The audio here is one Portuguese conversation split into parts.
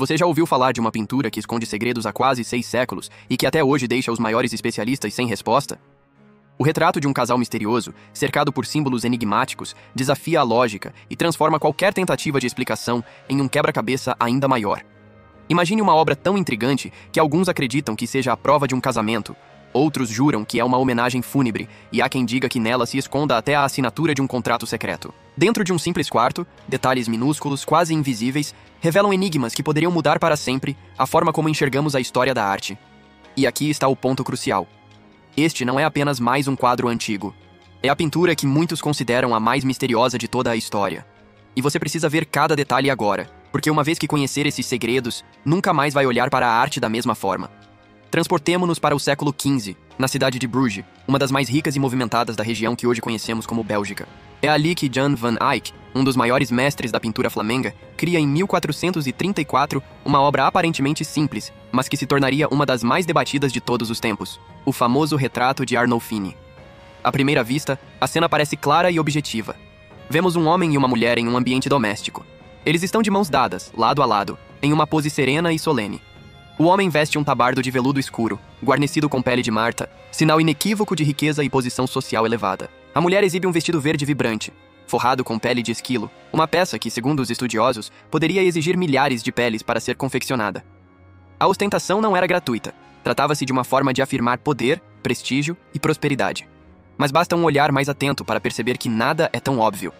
Você já ouviu falar de uma pintura que esconde segredos há quase 6 séculos e que até hoje deixa os maiores especialistas sem resposta? O retrato de um casal misterioso, cercado por símbolos enigmáticos, desafia a lógica e transforma qualquer tentativa de explicação em um quebra-cabeça ainda maior. Imagine uma obra tão intrigante que alguns acreditam que seja a prova de um casamento, outros juram que é uma homenagem fúnebre, e há quem diga que nela se esconda até a assinatura de um contrato secreto. Dentro de um simples quarto, detalhes minúsculos, quase invisíveis, revelam enigmas que poderiam mudar para sempre a forma como enxergamos a história da arte. E aqui está o ponto crucial. Este não é apenas mais um quadro antigo. É a pintura que muitos consideram a mais misteriosa de toda a história. E você precisa ver cada detalhe agora, porque uma vez que conhecer esses segredos, nunca mais vai olhar para a arte da mesma forma. Transportemo-nos para o século XV, na cidade de Bruges, uma das mais ricas e movimentadas da região que hoje conhecemos como Bélgica. É ali que Jan van Eyck, um dos maiores mestres da pintura flamenga, cria em 1434 uma obra aparentemente simples, mas que se tornaria uma das mais debatidas de todos os tempos, o famoso retrato de Arnolfini. À primeira vista, a cena parece clara e objetiva. Vemos um homem e uma mulher em um ambiente doméstico. Eles estão de mãos dadas, lado a lado, em uma pose serena e solene. O homem veste um tabardo de veludo escuro, guarnecido com pele de marta, sinal inequívoco de riqueza e posição social elevada. A mulher exibe um vestido verde vibrante, forrado com pele de esquilo, uma peça que, segundo os estudiosos, poderia exigir milhares de peles para ser confeccionada. A ostentação não era gratuita. Tratava-se de uma forma de afirmar poder, prestígio e prosperidade. Mas basta um olhar mais atento para perceber que nada é tão óbvio.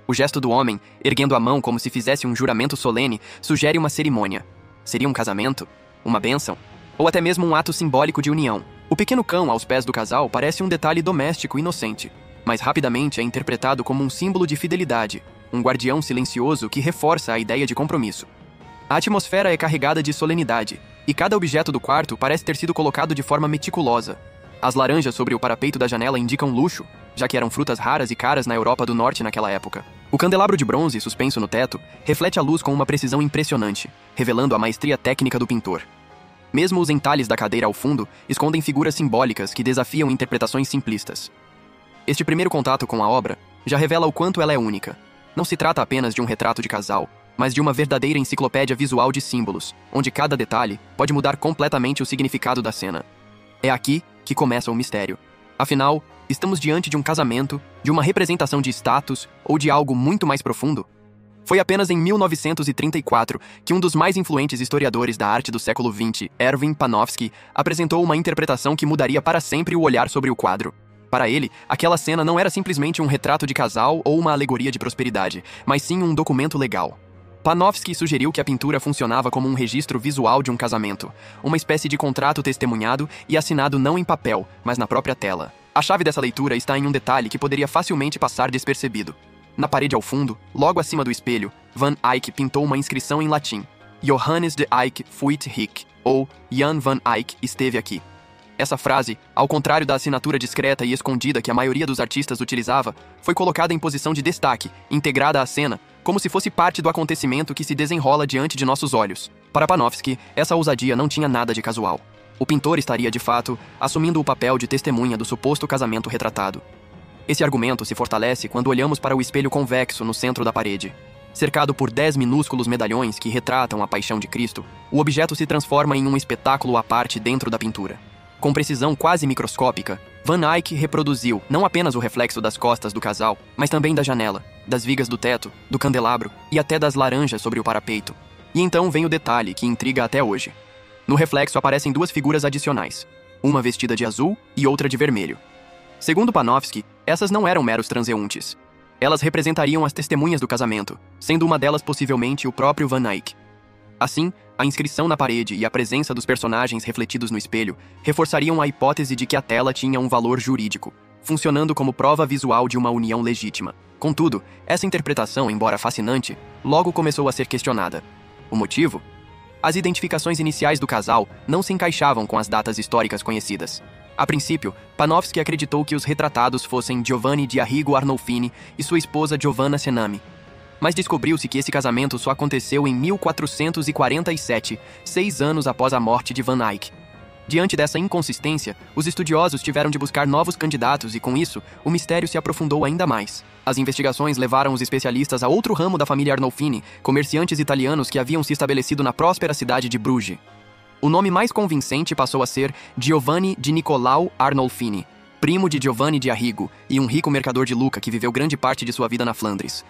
O gesto do homem, erguendo a mão como se fizesse um juramento solene, sugere uma cerimônia. Seria um casamento? Uma bênção? Ou até mesmo um ato simbólico de união? O pequeno cão aos pés do casal parece um detalhe doméstico inocente, mas rapidamente é interpretado como um símbolo de fidelidade, um guardião silencioso que reforça a ideia de compromisso. A atmosfera é carregada de solenidade, e cada objeto do quarto parece ter sido colocado de forma meticulosa. As laranjas sobre o parapeito da janela indicam luxo, já que eram frutas raras e caras na Europa do Norte naquela época. O candelabro de bronze, suspenso no teto, reflete a luz com uma precisão impressionante, revelando a maestria técnica do pintor. Mesmo os entalhes da cadeira ao fundo escondem figuras simbólicas que desafiam interpretações simplistas. Este primeiro contato com a obra já revela o quanto ela é única. Não se trata apenas de um retrato de casal, mas de uma verdadeira enciclopédia visual de símbolos, onde cada detalhe pode mudar completamente o significado da cena. É aqui que começa o mistério. Afinal, estamos diante de um casamento, de uma representação de status ou de algo muito mais profundo? Foi apenas em 1934 que um dos mais influentes historiadores da arte do século XX, Erwin Panofsky, apresentou uma interpretação que mudaria para sempre o olhar sobre o quadro. Para ele, aquela cena não era simplesmente um retrato de casal ou uma alegoria de prosperidade, mas sim um documento legal. Panofsky sugeriu que a pintura funcionava como um registro visual de um casamento, uma espécie de contrato testemunhado e assinado não em papel, mas na própria tela. A chave dessa leitura está em um detalhe que poderia facilmente passar despercebido. Na parede ao fundo, logo acima do espelho, Van Eyck pintou uma inscrição em latim: Johannes de Eyck fuit hic, ou Jan van Eyck esteve aqui. Essa frase, ao contrário da assinatura discreta e escondida que a maioria dos artistas utilizava, foi colocada em posição de destaque, integrada à cena, como se fosse parte do acontecimento que se desenrola diante de nossos olhos. Para Panofsky, essa ousadia não tinha nada de casual. O pintor estaria, de fato, assumindo o papel de testemunha do suposto casamento retratado. Esse argumento se fortalece quando olhamos para o espelho convexo no centro da parede. Cercado por 10 minúsculos medalhões que retratam a paixão de Cristo, o objeto se transforma em um espetáculo à parte dentro da pintura. Com precisão quase microscópica, Van Eyck reproduziu não apenas o reflexo das costas do casal, mas também da janela, das vigas do teto, do candelabro e até das laranjas sobre o parapeito. E então vem o detalhe que intriga até hoje. No reflexo aparecem duas figuras adicionais, uma vestida de azul e outra de vermelho. Segundo Panofsky, essas não eram meros transeuntes. Elas representariam as testemunhas do casamento, sendo uma delas possivelmente o próprio Van Eyck. Assim, a inscrição na parede e a presença dos personagens refletidos no espelho reforçariam a hipótese de que a tela tinha um valor jurídico, funcionando como prova visual de uma união legítima. Contudo, essa interpretação, embora fascinante, logo começou a ser questionada. O motivo? As identificações iniciais do casal não se encaixavam com as datas históricas conhecidas. A princípio, Panofsky acreditou que os retratados fossem Giovanni di Arrigo Arnolfini e sua esposa Giovanna Senami. Mas descobriu-se que esse casamento só aconteceu em 1447, 6 anos após a morte de Van Eyck. Diante dessa inconsistência, os estudiosos tiveram de buscar novos candidatos e, com isso, o mistério se aprofundou ainda mais. As investigações levaram os especialistas a outro ramo da família Arnolfini, comerciantes italianos que haviam se estabelecido na próspera cidade de Bruges. O nome mais convincente passou a ser Giovanni di Nicolau Arnolfini, primo de Giovanni de Arrigo e um rico mercador de Lucca que viveu grande parte de sua vida na Flandres.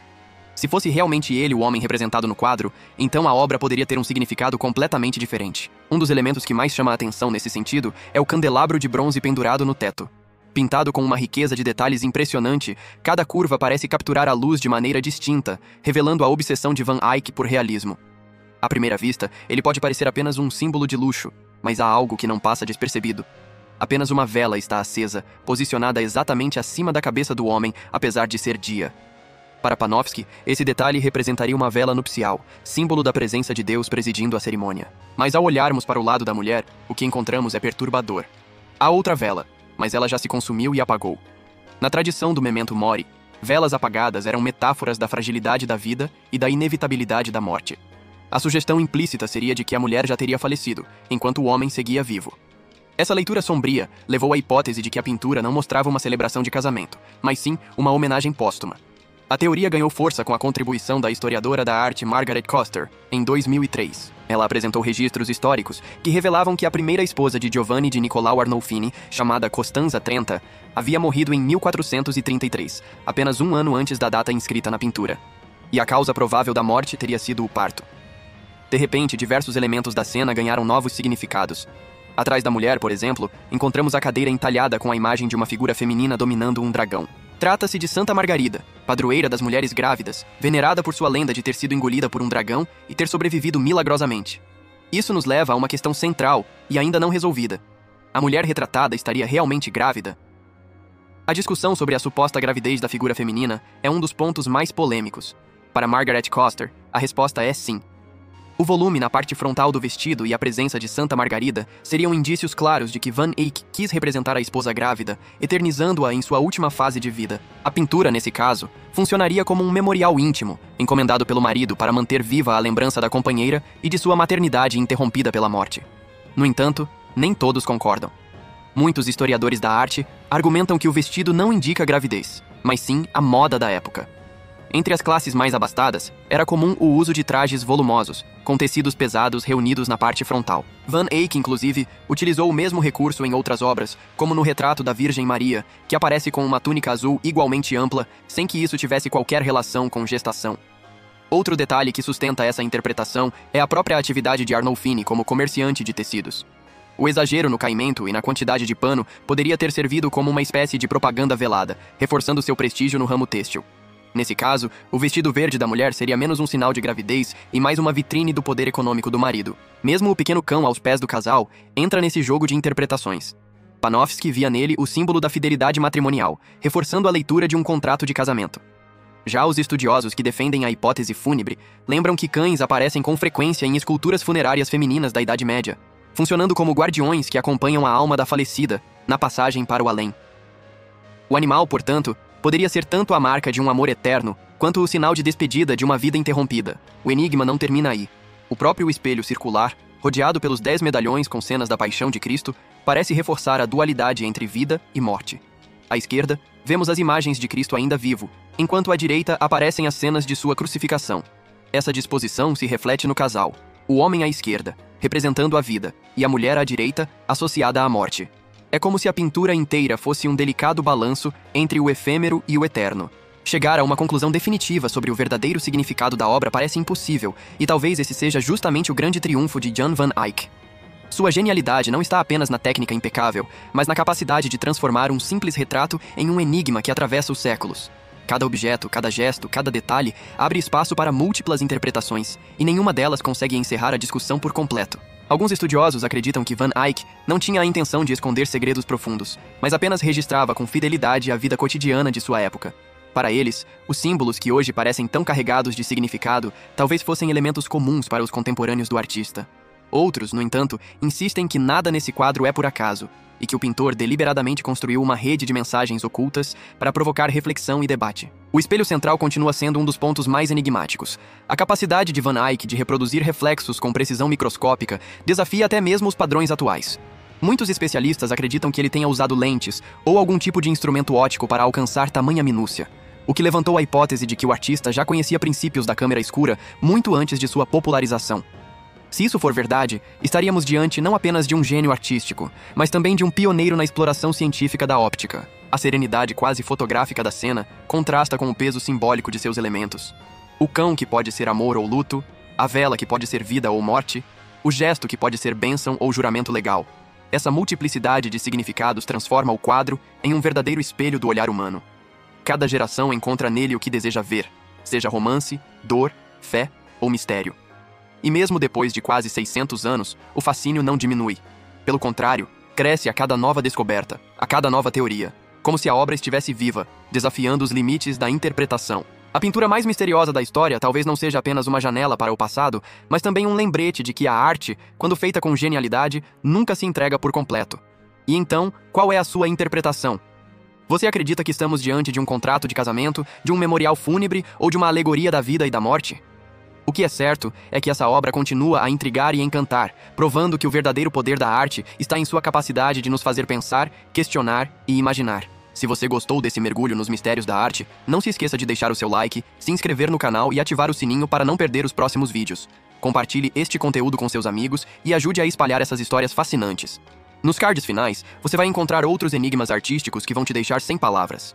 Se fosse realmente ele o homem representado no quadro, então a obra poderia ter um significado completamente diferente. Um dos elementos que mais chama a atenção nesse sentido é o candelabro de bronze pendurado no teto. Pintado com uma riqueza de detalhes impressionante, cada curva parece capturar a luz de maneira distinta, revelando a obsessão de Van Eyck por realismo. À primeira vista, ele pode parecer apenas um símbolo de luxo, mas há algo que não passa despercebido. Apenas uma vela está acesa, posicionada exatamente acima da cabeça do homem, apesar de ser dia. Para Panofsky, esse detalhe representaria uma vela nupcial, símbolo da presença de Deus presidindo a cerimônia. Mas ao olharmos para o lado da mulher, o que encontramos é perturbador. Há outra vela, mas ela já se consumiu e apagou. Na tradição do Memento Mori, velas apagadas eram metáforas da fragilidade da vida e da inevitabilidade da morte. A sugestão implícita seria de que a mulher já teria falecido, enquanto o homem seguia vivo. Essa leitura sombria levou à hipótese de que a pintura não mostrava uma celebração de casamento, mas sim uma homenagem póstuma. A teoria ganhou força com a contribuição da historiadora da arte Margaret Coster, em 2003. Ela apresentou registros históricos que revelavam que a primeira esposa de Giovanni di Nicolau Arnolfini, chamada Costanza Trenta, havia morrido em 1433, apenas um ano antes da data inscrita na pintura. E a causa provável da morte teria sido o parto. De repente, diversos elementos da cena ganharam novos significados. Atrás da mulher, por exemplo, encontramos a cadeira entalhada com a imagem de uma figura feminina dominando um dragão. Trata-se de Santa Margarida, padroeira das mulheres grávidas, venerada por sua lenda de ter sido engolida por um dragão e ter sobrevivido milagrosamente. Isso nos leva a uma questão central e ainda não resolvida. A mulher retratada estaria realmente grávida? A discussão sobre a suposta gravidez da figura feminina é um dos pontos mais polêmicos. Para Margaret Coster, a resposta é sim. O volume na parte frontal do vestido e a presença de Santa Margarida seriam indícios claros de que Van Eyck quis representar a esposa grávida, eternizando-a em sua última fase de vida. A pintura, nesse caso, funcionaria como um memorial íntimo, encomendado pelo marido para manter viva a lembrança da companheira e de sua maternidade interrompida pela morte. No entanto, nem todos concordam. Muitos historiadores da arte argumentam que o vestido não indica gravidez, mas sim a moda da época. Entre as classes mais abastadas, era comum o uso de trajes volumosos, com tecidos pesados reunidos na parte frontal. Van Eyck, inclusive, utilizou o mesmo recurso em outras obras, como no retrato da Virgem Maria, que aparece com uma túnica azul igualmente ampla, sem que isso tivesse qualquer relação com gestação. Outro detalhe que sustenta essa interpretação é a própria atividade de Arnolfini como comerciante de tecidos. O exagero no caimento e na quantidade de pano poderia ter servido como uma espécie de propaganda velada, reforçando seu prestígio no ramo têxtil. Nesse caso, o vestido verde da mulher seria menos um sinal de gravidez e mais uma vitrine do poder econômico do marido. Mesmo o pequeno cão aos pés do casal entra nesse jogo de interpretações. Panofsky via nele o símbolo da fidelidade matrimonial, reforçando a leitura de um contrato de casamento. Já os estudiosos que defendem a hipótese fúnebre lembram que cães aparecem com frequência em esculturas funerárias femininas da Idade Média, funcionando como guardiões que acompanham a alma da falecida na passagem para o além. O animal, portanto, poderia ser tanto a marca de um amor eterno, quanto o sinal de despedida de uma vida interrompida. O enigma não termina aí. O próprio espelho circular, rodeado pelos 10 medalhões com cenas da paixão de Cristo, parece reforçar a dualidade entre vida e morte. À esquerda, vemos as imagens de Cristo ainda vivo, enquanto à direita aparecem as cenas de sua crucificação. Essa disposição se reflete no casal. O homem à esquerda, representando a vida, e a mulher à direita, associada à morte. É como se a pintura inteira fosse um delicado balanço entre o efêmero e o eterno. Chegar a uma conclusão definitiva sobre o verdadeiro significado da obra parece impossível, e talvez esse seja justamente o grande triunfo de Jan van Eyck. Sua genialidade não está apenas na técnica impecável, mas na capacidade de transformar um simples retrato em um enigma que atravessa os séculos. Cada objeto, cada gesto, cada detalhe abre espaço para múltiplas interpretações, e nenhuma delas consegue encerrar a discussão por completo. Alguns estudiosos acreditam que Van Eyck não tinha a intenção de esconder segredos profundos, mas apenas registrava com fidelidade a vida cotidiana de sua época. Para eles, os símbolos que hoje parecem tão carregados de significado talvez fossem elementos comuns para os contemporâneos do artista. Outros, no entanto, insistem que nada nesse quadro é por acaso, e que o pintor deliberadamente construiu uma rede de mensagens ocultas para provocar reflexão e debate. O espelho central continua sendo um dos pontos mais enigmáticos. A capacidade de Van Eyck de reproduzir reflexos com precisão microscópica desafia até mesmo os padrões atuais. Muitos especialistas acreditam que ele tenha usado lentes ou algum tipo de instrumento óptico para alcançar tamanha minúcia, o que levantou a hipótese de que o artista já conhecia princípios da câmera escura muito antes de sua popularização. Se isso for verdade, estaríamos diante não apenas de um gênio artístico, mas também de um pioneiro na exploração científica da óptica. A serenidade quase fotográfica da cena contrasta com o peso simbólico de seus elementos. O cão que pode ser amor ou luto, a vela que pode ser vida ou morte, o gesto que pode ser bênção ou juramento legal. Essa multiplicidade de significados transforma o quadro em um verdadeiro espelho do olhar humano. Cada geração encontra nele o que deseja ver, seja romance, dor, fé ou mistério. E mesmo depois de quase 600 anos, o fascínio não diminui. Pelo contrário, cresce a cada nova descoberta, a cada nova teoria, como se a obra estivesse viva, desafiando os limites da interpretação. A pintura mais misteriosa da história talvez não seja apenas uma janela para o passado, mas também um lembrete de que a arte, quando feita com genialidade, nunca se entrega por completo. E então, qual é a sua interpretação? Você acredita que estamos diante de um contrato de casamento, de um memorial fúnebre ou de uma alegoria da vida e da morte? O que é certo é que essa obra continua a intrigar e encantar, provando que o verdadeiro poder da arte está em sua capacidade de nos fazer pensar, questionar e imaginar. Se você gostou desse mergulho nos mistérios da arte, não se esqueça de deixar o seu like, se inscrever no canal e ativar o sininho para não perder os próximos vídeos. Compartilhe este conteúdo com seus amigos e ajude a espalhar essas histórias fascinantes. Nos cards finais, você vai encontrar outros enigmas artísticos que vão te deixar sem palavras.